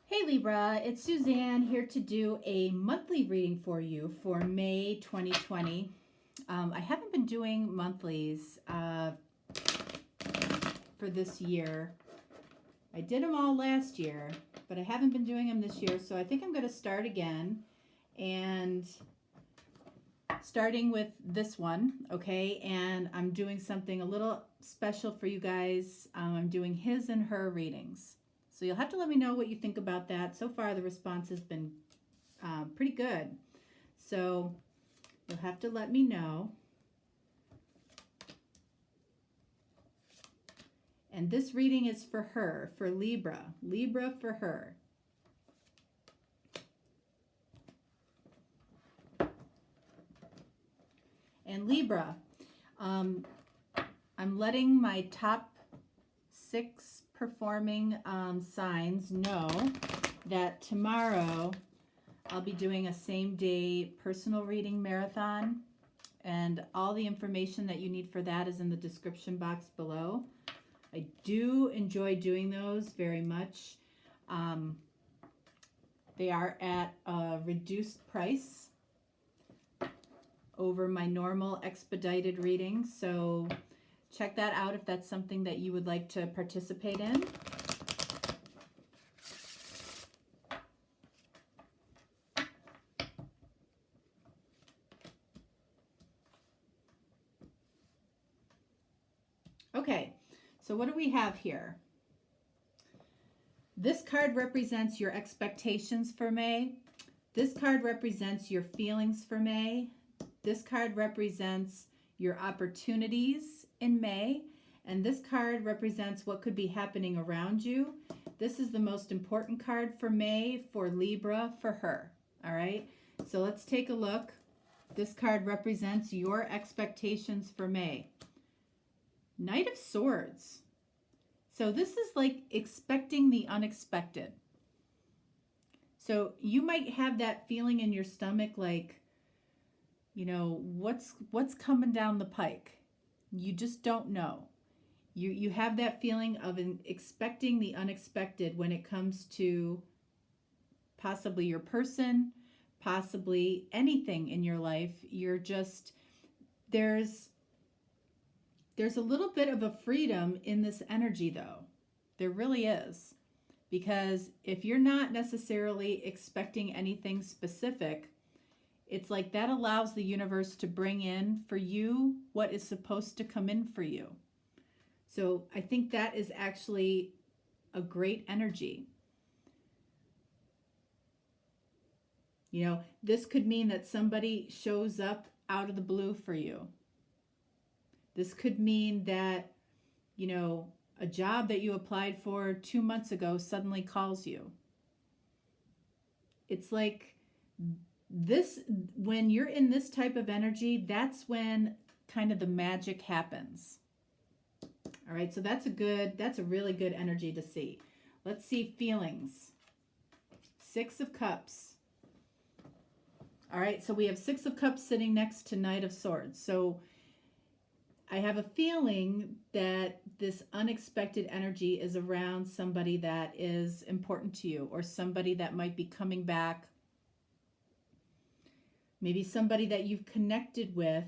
Hey Libra, it's Suzanne here to do a monthly reading for you for May 2020. I haven't been doing monthlies for this year. I did them all last year, but I haven't been doing them this year, so I think I'm going to start again and starting with this one, okay? And I'm doing something a little special for you guys. I'm doing his and her readings. So you'll have to let me know what you think about that. So far, the response has been pretty good. So you'll have to let me know. And this reading is for her, for Libra. Libra for her. And Libra, I'm letting my top 6 performing signs know that tomorrow I'll be doing a same-day personal reading marathon, and all the information that you need for that is in the description box below. I do enjoy doing those very much. They are at a reduced price over my normal expedited readings, so check that out if that's something that you would like to participate in. Okay, so what do we have here? This card represents your expectations for May. This card represents your feelings for May. This card represents your opportunities in May, and this card represents what could be happening around you. This is the most important card for May for Libra for her. All right, so let's take a look. This card represents your expectations for May. Knight of Swords. So this is like expecting the unexpected. So you might have that feeling in your stomach like, you know, what's coming down the pike. You just don't know. You have that feeling of expecting the unexpected when it comes to possibly your person, possibly anything in your life. You're just, there's a little bit of a freedom in this energy though. There really is. Because if you're not necessarily expecting anything specific, it's like that allows the universe to bring in for you what is supposed to come in for you. So I think that is actually a great energy. You know, this could mean that somebody shows up out of the blue for you. This could mean that, you know, a job that you applied for 2 months ago suddenly calls you. It's like this, when you're in this type of energy, that's when kind of the magic happens. All right, so that's a really good energy to see. Let's see feelings. 6 of Cups. All right, so we have 6 of Cups sitting next to Knight of Swords. So I have a feeling that this unexpected energy is around somebody that is important to you, or somebody that might be coming back. Maybe somebody that you've connected with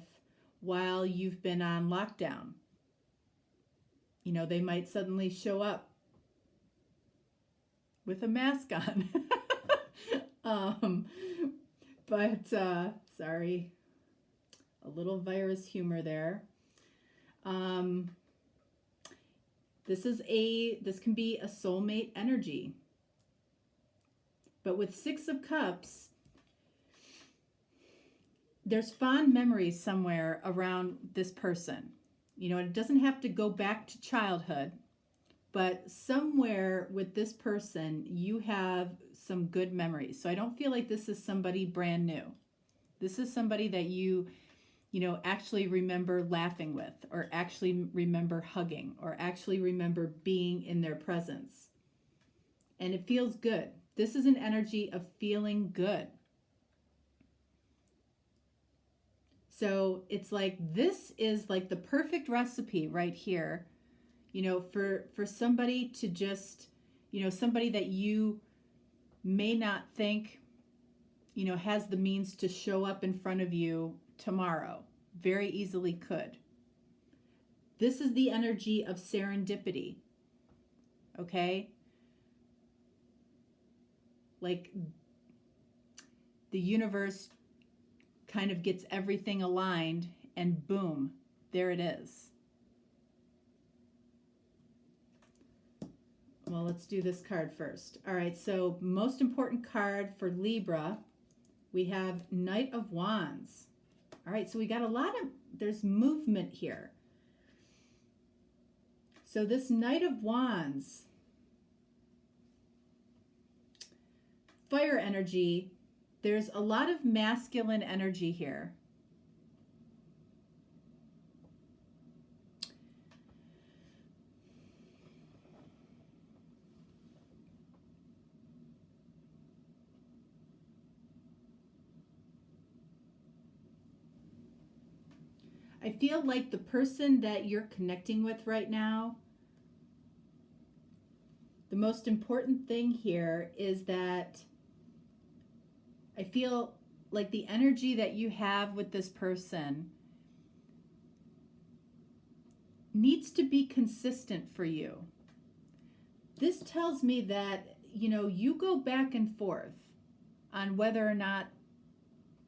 while you've been on lockdown. You know, they might suddenly show up with a mask on. Sorry, a little virus humor there. This can be a soulmate energy. But with 6 of Cups, there's fond memories somewhere around this person. You know, it doesn't have to go back to childhood, but somewhere with this person, you have some good memories. So I don't feel like this is somebody brand new. This is somebody that you know, actually remember laughing with, or actually remember hugging, or actually remember being in their presence. And it feels good. This is an energy of feeling good. So it's like, this is like the perfect recipe right here, you know, for somebody to just, you know, somebody that you may not think, has the means to show up in front of you tomorrow. Very easily could. This is the energy of serendipity. Okay? Like the universe kind of gets everything aligned and boom, there it is. Well, let's do this card first. All right, so most important card for Libra, we have Knight of Wands. All right, so we got there's movement here. So this Knight of Wands, fire energy, there's a lot of masculine energy here. I feel like the person that you're connecting with right now, the most important thing here is that I feel like the energy that you have with this person needs to be consistent for you. This tells me that, you go back and forth on whether or not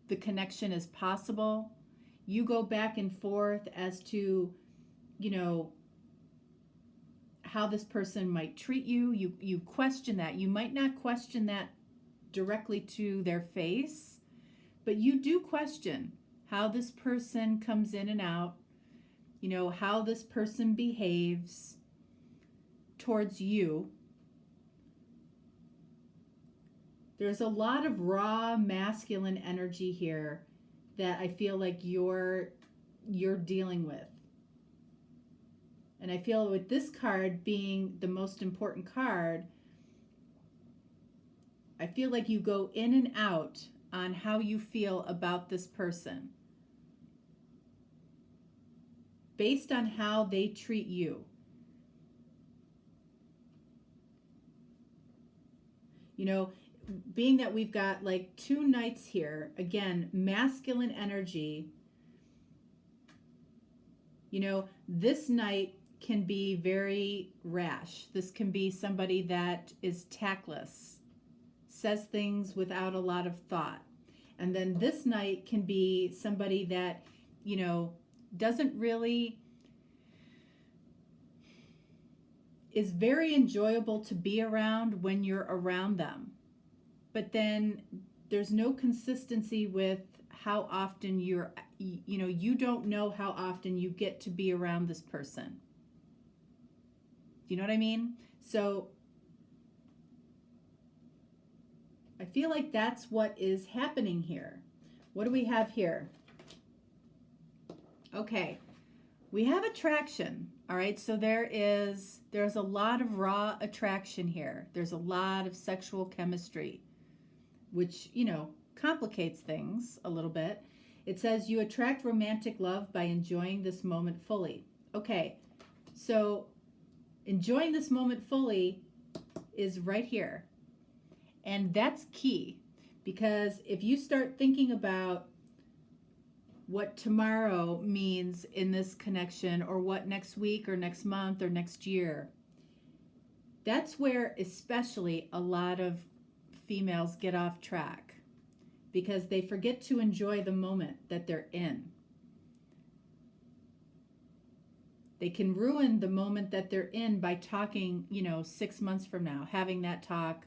the connection is possible. You go back and forth as to, how this person might treat you. You question that. You might not question that directly to their face, but you do question how this person comes in and out, how this person behaves towards you. There's a lot of raw masculine energy here that I feel like you're dealing with. And I feel with this card being the most important card, I feel like you go in and out on how you feel about this person based on how they treat you. Being that we've got like two knights here, again, masculine energy, this knight can be very rash. This can be somebody that is tactless, says things without a lot of thought. And then this knight can be somebody that, doesn't really, is very enjoyable to be around when you're around them. But then there's no consistency with how often you don't know how often you get to be around this person. Do you know what I mean? So I feel like that's what is happening here. What do we have here? Okay, we have attraction. All right, so there's a lot of raw attraction here. There's a lot of sexual chemistry, which, complicates things a little bit. It says you attract romantic love by enjoying this moment fully. Okay, so enjoying this moment fully is right here. And that's key, because if you start thinking about what tomorrow means in this connection, or what next week or next month or next year, that's where especially a lot of females get off track, because they forget to enjoy the moment that they're in. They can ruin the moment that they're in by talking, 6 months from now, having that talk.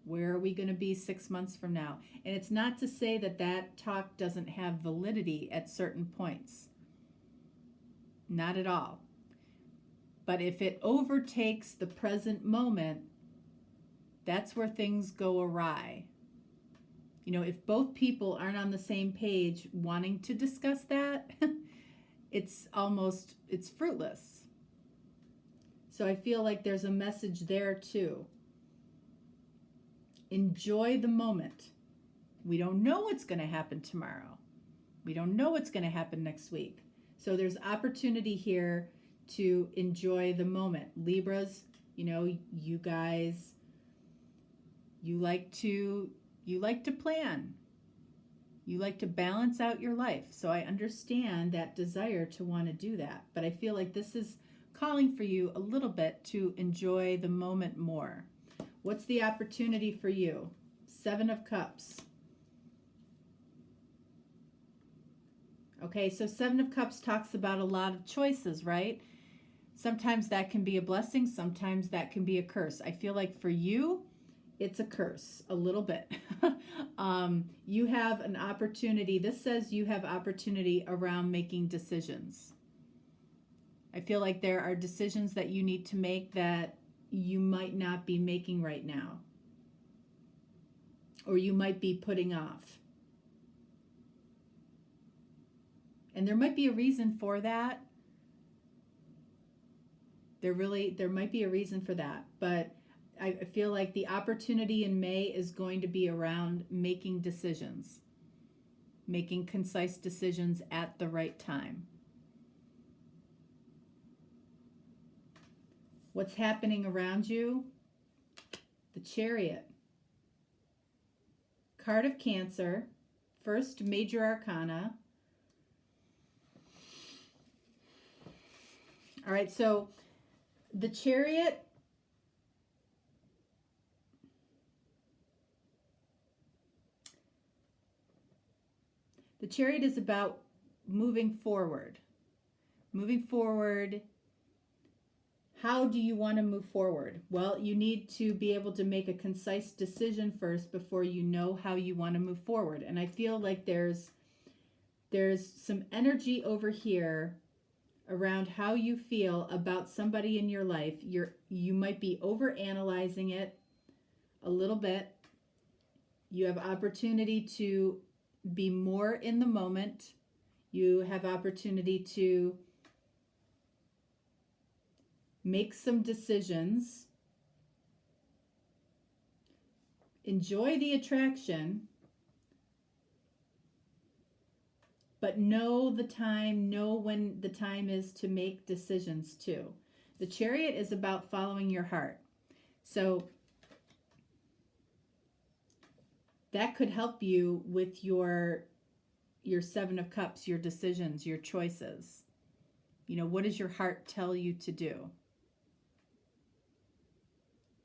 Where are we going to be 6 months from now? And it's not to say that that talk doesn't have validity at certain points. Not at all. But if it overtakes the present moment, that's where things go awry. If both people aren't on the same page wanting to discuss that, it's fruitless. So I feel like there's a message there too. Enjoy the moment. We don't know what's going to happen tomorrow. We don't know what's going to happen next week. So there's opportunity here to enjoy the moment. Libras, you guys You like to plan. You like to balance out your life. So I understand that desire to want to do that. But I feel like this is calling for you a little bit to enjoy the moment more. What's the opportunity for you? 7 of Cups. Okay, so 7 of Cups talks about a lot of choices, right? Sometimes that can be a blessing. Sometimes that can be a curse. I feel like for you, it's a curse a little bit. You have an opportunity. This says you have opportunity around making decisions. I feel like there are decisions that you need to make that you might not be making right now, or you might be putting off. And there might be a reason for that. There might be a reason for that, but I feel like the opportunity in May is going to be around making decisions, making concise decisions at the right time. What's happening around you? The Chariot. Card of Cancer, first major arcana. All right, so the Chariot, is about moving forward. Moving forward. How do you want to move forward? Well, you need to be able to make a concise decision first before you know how you want to move forward. And I feel like there's some energy over here around how you feel about somebody in your life. You might be over analyzing it a little bit. You have opportunity to be more in the moment. You have opportunity to make some decisions. Enjoy the attraction, but know when the time is to make decisions too. The Chariot is about following your heart. So that could help you with your 7 of Cups, your decisions, your choices. What does your heart tell you to do?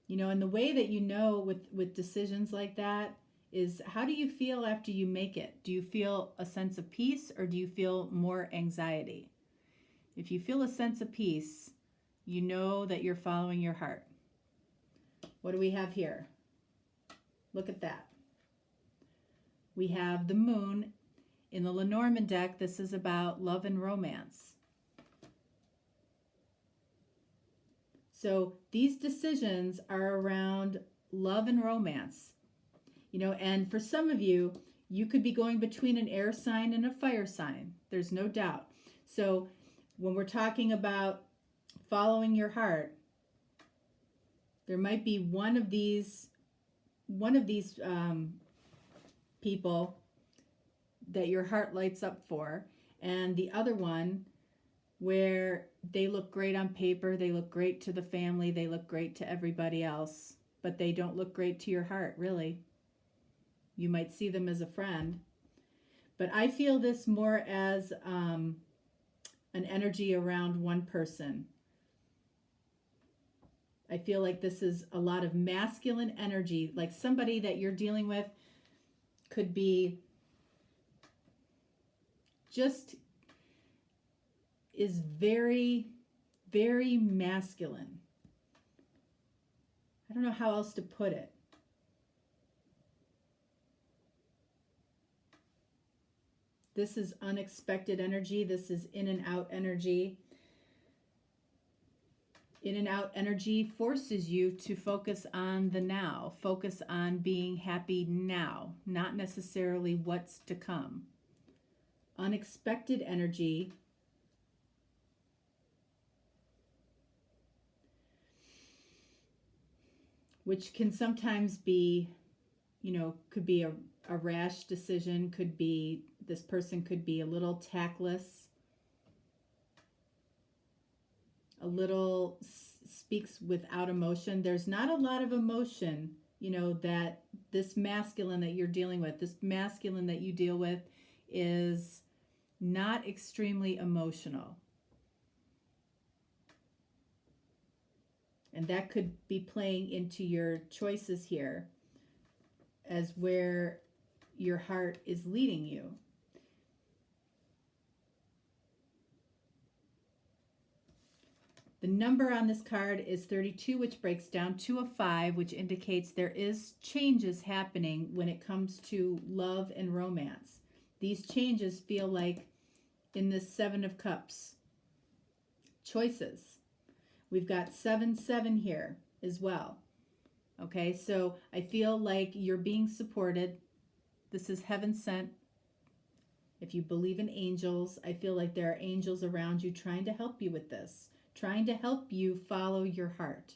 And the way that with decisions like that is, how do you feel after you make it? Do you feel a sense of peace, or do you feel more anxiety? If you feel a sense of peace, you know that you're following your heart. What do we have here? Look at that. We have the Moon. In the Lenormand deck, this is about love and romance. So these decisions are around love and romance. And for some of you, you could be going between an air sign and a fire sign. There's no doubt. So when we're talking about following your heart, there might be one of these people that your heart lights up for, and the other one where they look great on paper, they look great to the family, they look great to everybody else, but they don't look great to your heart, really. You might see them as a friend. But I feel this more as an energy around one person. I feel like this is a lot of masculine energy, like somebody that you're dealing with could be just is very, very masculine. I don't know how else to put it. This is unexpected energy. This is in and out energy. In and out energy forces you to focus on the now, focus on being happy now, not necessarily what's to come. Unexpected energy which can sometimes be, could be a rash decision, could be, this person could be a little tactless, a little speaks without emotion. There's not a lot of emotion, you know, that this masculine that you're dealing with, this masculine that you deal with is not extremely emotional. And that could be playing into your choices here as where your heart is leading you. The number on this card is 32, which breaks down to a 5, which indicates there is changes happening when it comes to love and romance. These changes feel like in this 7 of Cups, choices. We've got 7-7 here as well. Okay, so I feel like you're being supported. This is heaven sent. If you believe in angels, I feel like there are angels around you trying to help you with this, trying to help you follow your heart.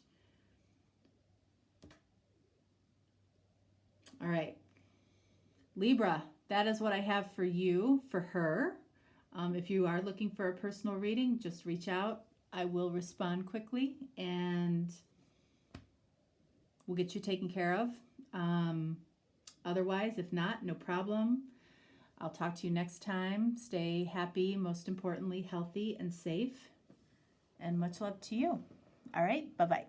All right, Libra, that is what I have for you, for her. If you are looking for a personal reading, just reach out. I will respond quickly and we'll get you taken care of. Otherwise, if not, no problem. I'll talk to you next time. Stay happy, most importantly, healthy and safe. And much love to you. All right, bye-bye.